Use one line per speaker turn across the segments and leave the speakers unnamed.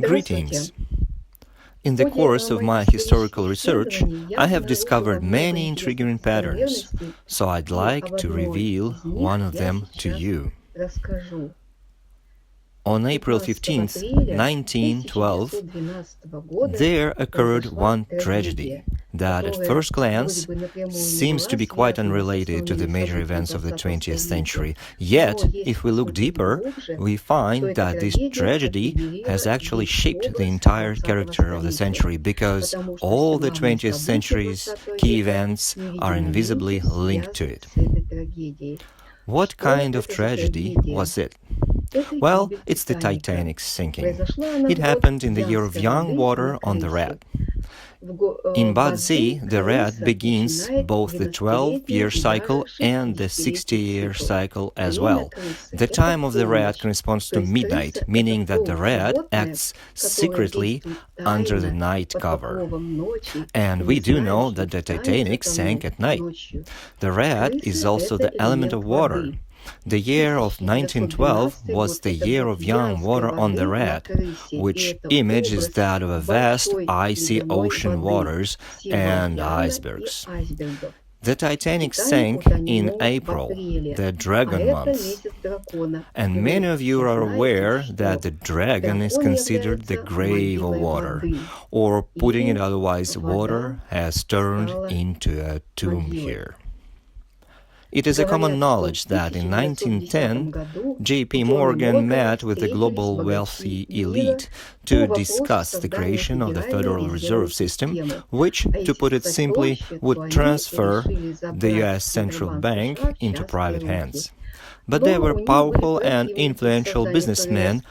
Greetings! In the course of my historical research, I have discovered many intriguing patterns, so I'd like to reveal one of them to you. On April 15, 1912, there occurred one tragedy that at first glance seems to be quite unrelated to the major events of the 20th century. Yet, if we look deeper, we find that this tragedy has actually shaped the entire character of the century, because all the 20th century's key events are invisibly linked to it. What kind of tragedy was it? Well, it's the Titanic sinking. It happened in the year of young water on the rat. In Bazi, the rat begins both the 12-year cycle and the 60-year cycle as well. The time of the rat corresponds to midnight, meaning that the rat acts secretly under the night cover. And we do know that the Titanic sank at night. The rat is also the element of water. The year of 1912 was the year of young water on the rat, which image is that of a vast icy ocean waters and icebergs. The Titanic sank in April, the dragon month, and many of you are aware that the dragon is considered the grave of water, or putting it otherwise, water has turned into a tomb here. It is a common knowledge that in 1910, J.P. Morgan met with the global wealthy elite to discuss the creation of the Federal Reserve System, which, to put it simply, would transfer the U.S. Central Bank into private hands. But there were powerful and influential businessmen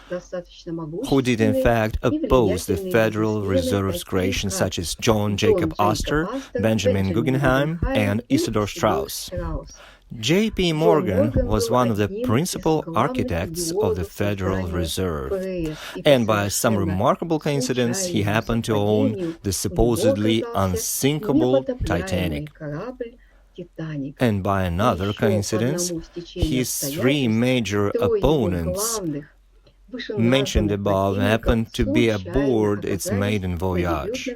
who did in fact oppose the Federal Reserve's creation, such as John Jacob Astor, Benjamin Guggenheim, and Isidor Straus. J.P. Morgan was one of the principal architects of the Federal Reserve, and by some remarkable coincidence, he happened to own the supposedly unsinkable Titanic. And by another coincidence, his three major opponents mentioned above happened to be aboard its maiden voyage.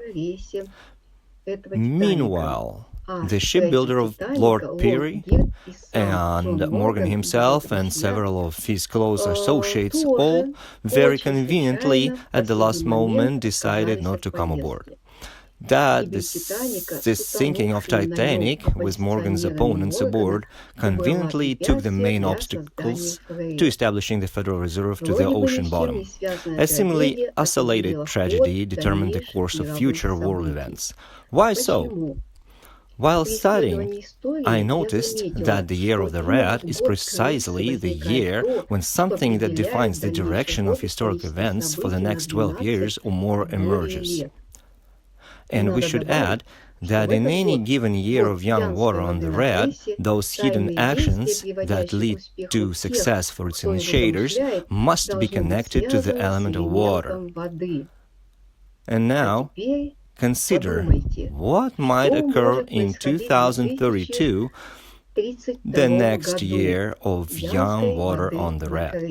Meanwhile, the shipbuilder of Lord Peary and Morgan himself and several of his close associates all very conveniently at the last moment decided not to come aboard. That this sinking of Titanic, with Morgan's opponents aboard, conveniently took the main obstacles to establishing the Federal Reserve to the ocean bottom. A similarly isolated tragedy determined the course of future world events. Why so? While studying, I noticed that the year of the rat is precisely the year when something that defines the direction of historical events for the next 12 years or more emerges. And we should add that in any given year of young water on the rat, those hidden actions that lead to success for its initiators must be connected to the element of water. And now, consider what might occur in 2032, the next year of young water on the rat.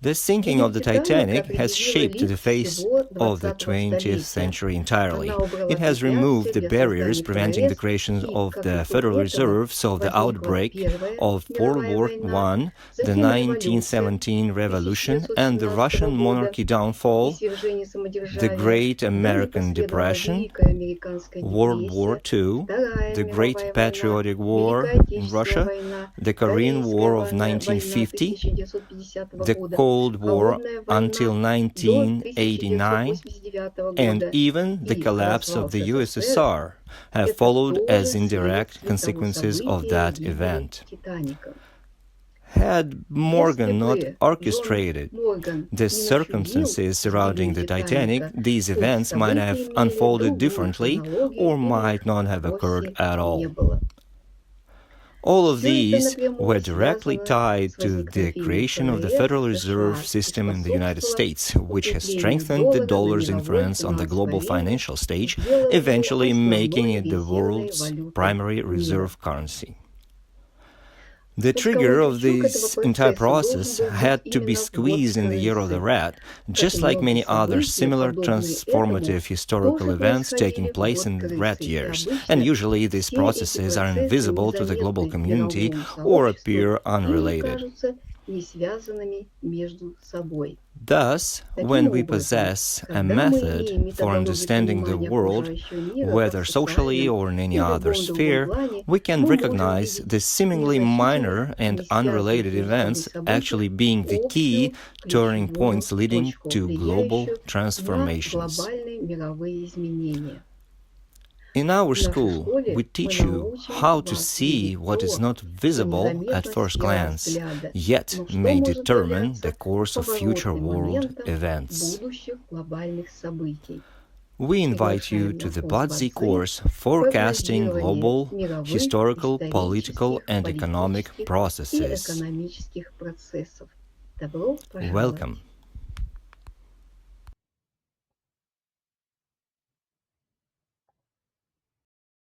The sinking of the Titanic has shaped the face of the 20th century entirely. It has removed the barriers preventing the creation of the Federal Reserve, so the outbreak of World War I, the 1917 Revolution, and the Russian monarchy downfall, the Great American Depression, World War II, the Great Patriotic War in Russia, the Korean War of 1950, the Cold War until 1989, and even the collapse of the USSR have followed as indirect consequences of that event. Had Morgan not orchestrated the circumstances surrounding the Titanic, these events might have unfolded differently or might not have occurred at all. All of these were directly tied to the creation of the Federal Reserve System in the United States, which has strengthened the dollar's influence on the global financial stage, eventually making it the world's primary reserve currency. The trigger of this entire process had to be squeezed in the year of the rat, just like many other similar transformative historical events taking place in rat years, and usually these processes are invisible to the global community or appear unrelated. Thus, when we possess a method for understanding the world, whether socially or in any other sphere, we can recognize the seemingly minor and unrelated events actually being the key turning points leading to global transformations. In our school, we teach you how to see what is not visible at first glance, yet may determine the course of future world events. We invite you to the Bazi course Forecasting Global, Historical, Political and Economic Processes. Welcome.